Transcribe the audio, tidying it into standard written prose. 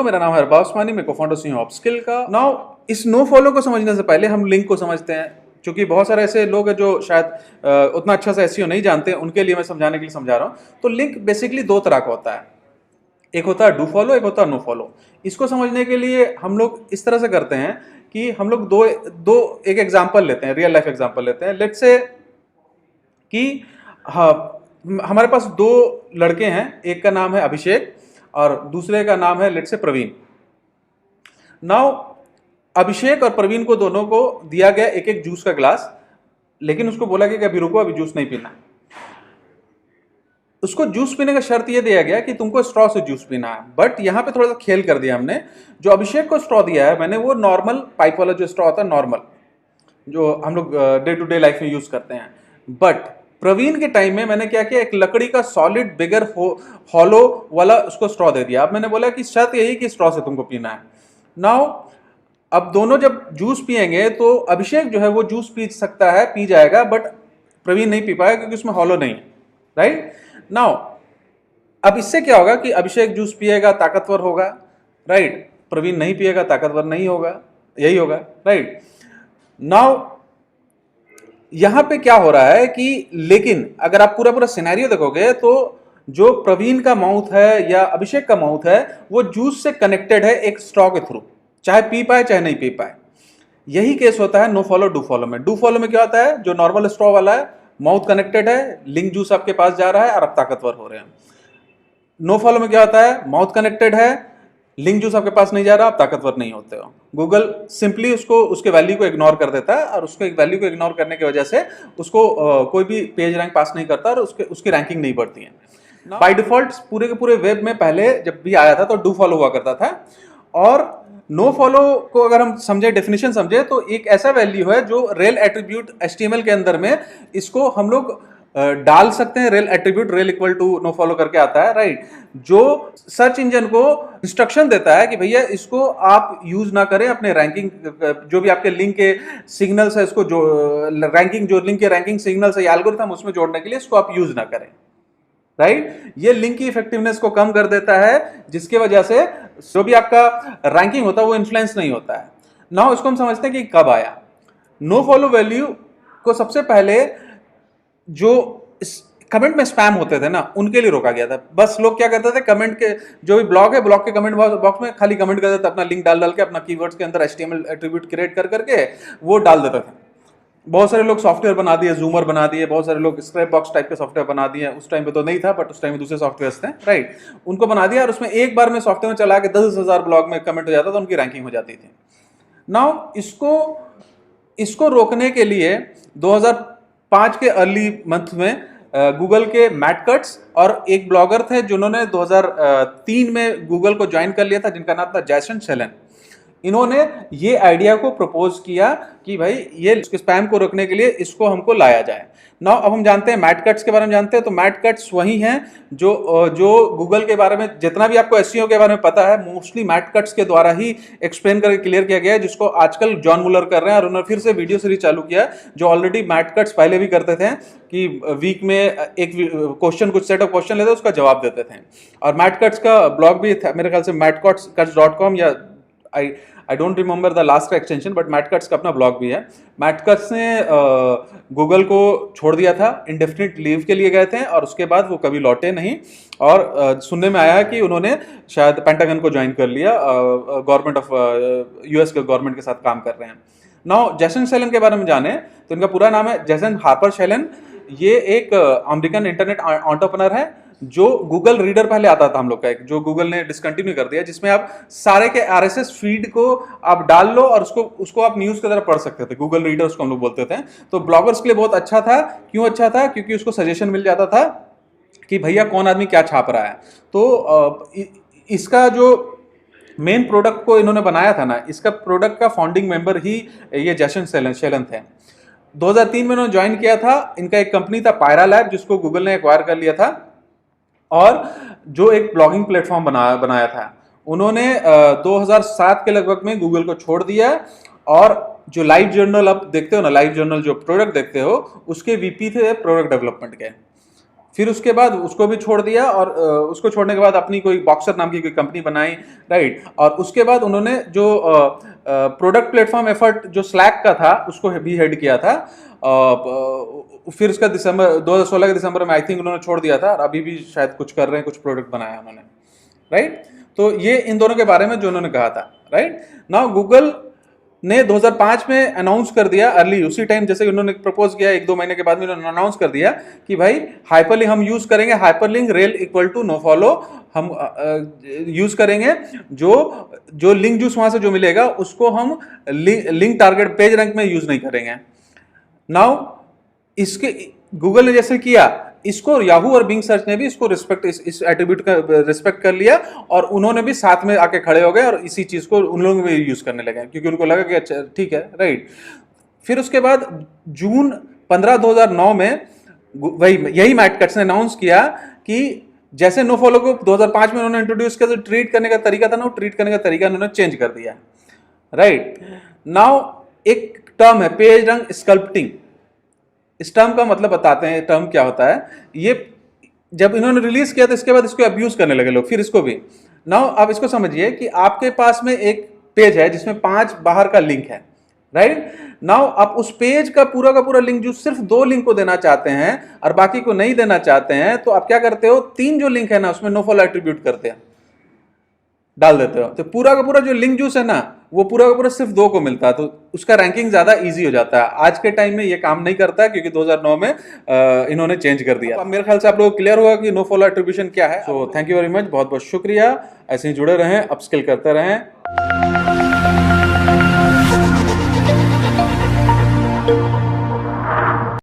दोस्तों, मेरा नाम है हरबा उस्मानी, मैं को-फाउंडर सी हूँ अपस्किल का। नाउ इस नो फॉलो को समझने से पहले हम लिंक को समझते हैं, क्योंकि बहुत सारे ऐसे लोग हैं जो शायद उतना अच्छा सा एसईओ नहीं जानते, उनके लिए मैं समझाने के लिए समझा रहा हूँ। तो लिंक बेसिकली दो तरह का होता है, एक होता है डू फॉलो, एक होता है नो फॉलो। इसको समझने के लिए हम लोग इस तरह से करते हैं कि हम लोग एक एग्जाम्पल लेते हैं, रियल लाइफ एग्जाम्पल लेते हैं। लेट्स से कि हाँ, हमारे पास दो लड़के हैं, एक का नाम है अभिषेक और दूसरे का नाम है लेट्स से प्रवीण। नाउ अभिषेक और प्रवीण को दोनों को दिया गया एक एक जूस का ग्लास, लेकिन उसको बोला गया कि अभी रुको, अभी जूस नहीं पीना। उसको जूस पीने का शर्त यह दिया गया कि तुमको स्ट्रॉ से जूस पीना है। बट यहां पे थोड़ा सा खेल कर दिया हमने। जो अभिषेक को स्ट्रॉ दिया है मैंने, वो नॉर्मल पाइप वाला जो स्ट्रॉ होता है, नॉर्मल जो हम लोग डे टू डे लाइफ में यूज करते हैं। बट प्रवीण के टाइम में मैंने क्या किया, एक लकड़ी का सॉलिड बिगर हॉलो वाला उसको स्ट्रॉ दे दिया। अब मैंने बोला कि शर्त यही कि स्ट्रॉ से तुमको पीना है। नाउ अब दोनों जब जूस पिएंगे तो अभिषेक जो है वो जूस पी सकता है, पी जाएगा, बट प्रवीण नहीं पी पाएगा क्योंकि उसमें हॉलो नहीं है, राइट। नाउ अब इससे क्या होगा कि अभिषेक जूस पिएगा, ताकतवर होगा, राइट। प्रवीण नहीं पिएगा, ताकतवर नहीं होगा, यही होगा, राइट। नाउ यहां पे क्या हो रहा है कि लेकिन अगर आप पूरा पूरा सिनेरियो देखोगे तो जो प्रवीण का माउथ है या अभिषेक का माउथ है वो जूस से कनेक्टेड है एक स्ट्रॉ के थ्रू, चाहे पी पाए चाहे नहीं पी पाए। यही केस होता है नो फॉलो डू फॉलो में। डू फॉलो में क्या होता है, जो नॉर्मल स्ट्रॉ वाला है, माउथ कनेक्टेड है, लिंक जूस आपके पास जा रहा है और आप ताकतवर हो रहे हैं। नो फॉलो में क्या होता है, माउथ कनेक्टेड है, लिंक जूस आपके पास नहीं जा रहा, आप ताकतवर नहीं होते हो। गूगल सिंपली उसको उसके वैल्यू को इग्नोर कर देता है और उसको एक वैल्यू को इग्नोर करने की वजह से उसको कोई भी पेज रैंक पास नहीं करता और उसकी रैंकिंग नहीं बढ़ती है। बाय डिफॉल्ट पूरे के पूरे वेब में पहले जब भी आया था तो डू फॉलो हुआ करता था। और नो फॉलो को अगर हम समझे, डेफिनेशन समझे, तो एक ऐसा वैल्यू है जो रेल एट्रीब्यूट एचटीएमएल के अंदर में इसको हम लोग डाल सकते हैं। Rel attribute rel equal to no follow करके आता है, राइट। जो सर्च इंजन को इंस्ट्रक्शन देता है कि भैया इसको आप यूज ना करें अपने रैंकिंग, जो भी आपके लिंक के सिग्नल्स है, इसको जो रैंकिंग, जो लिंक के रैंकिंग सिग्नल्स है, एल्गोरिथम उसमें जोड़ने के लिए इसको आप यूज ना करें, राइट। ये लिंक की इफेक्टिवनेस को कम कर देता है, जिसके वजह से जो भी आपका रैंकिंग होता है वो इन्फ्लुएंस नहीं होता है। नाउ इसको हम समझते हैं कि कब आया। नो फॉलो वैल्यू को सबसे पहले जो कमेंट में स्पैम होते थे ना, उनके लिए रोका गया था। बस लोग क्या करते थे, कमेंट के जो भी ब्लॉग है, ब्लॉग के कमेंट बॉक्स में खाली कमेंट करते थे, अपना लिंक डाल के अपना कीवर्ड्स के अंदर एचटीएमएल एट्रीब्यूट क्रिएट करके वो डाल देते थे। बहुत सारे लोग सॉफ्टवेयर बना दिए, जूमर बना दिए, बहुत सारे लोग स्क्रैप बॉक्स टाइप के सॉफ्टवेयर बना दिए। उस टाइम पे तो नहीं था, बट उस टाइम में दूसरे सॉफ्टवेयर थे, राइट। उनको बना दिया और उसमें एक बार में सॉफ्टवेयर में चला के 10,000 ब्लॉग में कमेंट हो जाता था, तो उनकी रैंकिंग हो जाती थी। नाउ इसको रोकने के लिए 2005 के अर्ली मंथ में गूगल के मैट कट्स और एक ब्लॉगर थे जिन्होंने 2003 में गूगल को ज्वाइन कर लिया था, जिनका नाम था जैसन शेलन। इन्होंने ये आइडिया को प्रपोज किया कि भाई ये स्पैम को रोकने के लिए इसको हमको लाया जाए। नाउ अब हम जानते हैं मैट कट्स के बारे में जानते हैं, तो मैट कट्स वही हैं जो गूगल के बारे में जितना भी आपको एसईओ के बारे में पता है, मोस्टली मैट कट्स के द्वारा ही एक्सप्लेन करके क्लियर किया गया है, जिसको आजकल जॉन मुलर कर रहे हैं। और उन्होंने फिर से वीडियो सीरीज चालू किया, जो ऑलरेडी मैट कट्स पहले भी करते थे कि वीक में एक क्वेश्चन, कुछ सेट ऑफ क्वेश्चन लेते उसका जवाब देते थे। और मैट कट्स का ब्लॉग भी था मेरे ख्याल से, matcuts.com या I don't remember the last का एक्सटेंशन, बट मैट कट्स का अपना ब्लॉग भी है। मैट कट्स ने गूगल को छोड़ दिया था, इंडेफिनिट लीव के लिए गए थे और उसके बाद वो कभी लौटे नहीं। और सुनने में आया है कि उन्होंने शायद पेंटागन को ज्वाइन कर लिया, गवर्नमेंट ऑफ यूएस के गवर्नमेंट के साथ काम कर रहे हैं। नाउ जैसन शेलन के बारे में जाने तो इनका पूरा नाम है जैसन हार्पर शेलन। ये एक अमेरिकन इंटरनेट एंटरप्रेन्योर है। जो गूगल रीडर पहले आता था हम लोग का, एक जो गूगल ने डिसकंटिन्यू कर दिया, जिसमें आप सारे के आरएसएस फीड को आप डाल लो और उसको आप न्यूज की तरह पढ़ सकते थे। गूगल रीडर उसको हम लोग बोलते थे। तो ब्लॉगर्स के लिए बहुत अच्छा था। क्यों अच्छा था? क्योंकि उसको सजेशन मिल जाता था कि भैया कौन आदमी क्या छाप रहा है। तो इसका जो मेन प्रोडक्ट को इन्होंने बनाया था ना, इसका प्रोडक्ट का फाउंडिंग मेंबर ही ये जैसन शेलन थे। 2003 में उन्होंने ज्वाइन किया था। इनका एक कंपनी था पायरा लैब, जिसको गूगल ने एक्वायर कर लिया था, और जो एक ब्लॉगिंग प्लेटफॉर्म बनाया था। उन्होंने 2007 के लगभग में गूगल को छोड़ दिया और जो लाइव जर्नल आप देखते हो ना, लाइव जर्नल जो प्रोडक्ट देखते हो, उसके वीपी थे प्रोडक्ट डेवलपमेंट के। फिर उसके बाद उसको भी छोड़ दिया और उसको छोड़ने के बाद अपनी कोई बॉक्सर नाम की कोई कंपनी बनाई, राइट। और उसके बाद उन्होंने जो प्रोडक्ट प्लेटफॉर्म एफर्ट जो स्लैक का था उसको भी हेड किया था। फिर उसका दिसंबर 2016 के दिसंबर में आई थिंक उन्होंने छोड़ दिया था, और अभी भी शायद कुछ कर रहे हैं, कुछ प्रोडक्ट बनाया उन्होंने, राइट। तो ये इन दोनों के बारे में जो उन्होंने कहा था, राइट। नाउ गूगल ने 2005 में अनाउंस कर दिया, अर्ली उसी टाइम जैसे उन्होंने प्रपोज किया, 1-2 महीने के बाद में उन्होंने अनाउंस कर दिया कि भाई हाइपरलिंक हम यूज करेंगे, hyperlink rel equal to no follow हम यूज करेंगे। जो लिंक जूस वहां से जो मिलेगा उसको हम लिंक टारगेट पेज रैंक में यूज नहीं करेंगे। नाउ इसके गूगल ने जैसे किया, इसको याहू और बिंग सर्च ने भी इसको रिस्पेक्ट, इस एट्रीब्यूट का रिस्पेक्ट कर लिया, और उन्होंने भी साथ में आके खड़े हो गए और इसी चीज को उन लोगों में यूज करने लगे, क्योंकि उनको लगा कि अच्छा ठीक है, राइट। फिर उसके बाद जून 15 2009 में वही यही मैट कट्स ने अनाउंस किया कि जैसे नो फॉलो को 2005 में उन्होंने इंट्रोड्यूस किया, तो ट्रीट करने का तरीका था ना, वो ट्रीट करने का तरीका उन्होंने चेंज कर दिया, राइट। नाउ एक टर्म है पेज रैंक स्कल्पटिंग। इस टर्म का मतलब बताते हैं, टर्म क्या होता है। ये जब इन्होंने रिलीज किया तो इसके बाद इसको अब्यूज करने लगे लोग, फिर इसको भी। नाउ आप इसको समझिए कि आपके पास में एक पेज है जिसमें 5 बाहर का लिंक है, राइट। नाउ आप उस पेज का पूरा लिंक जो सिर्फ 2 लिंक को देना चाहते हैं और बाकी को नहीं देना चाहते हैं, तो आप क्या करते हो, 3 जो लिंक है ना उसमें नो फॉलो एट्रीब्यूट करते हैं, डाल देते हो, तो पूरा का पूरा जो लिंक जूस है ना वो पूरा का पूरा सिर्फ 2 को मिलता है, तो उसका रैंकिंग ज्यादा इजी हो जाता है। आज के टाइम में ये काम नहीं करता है, क्योंकि 2009 में इन्होंने चेंज कर दिया। अब मेरे ख्याल से आप लोगों को क्लियर होगा कि नो फॉलो एट्रीब्यूशन क्या है। So thank you very much, बहुत बहुत शुक्रिया। ऐसे ही जुड़े रहें, अपस्किल करते रहें।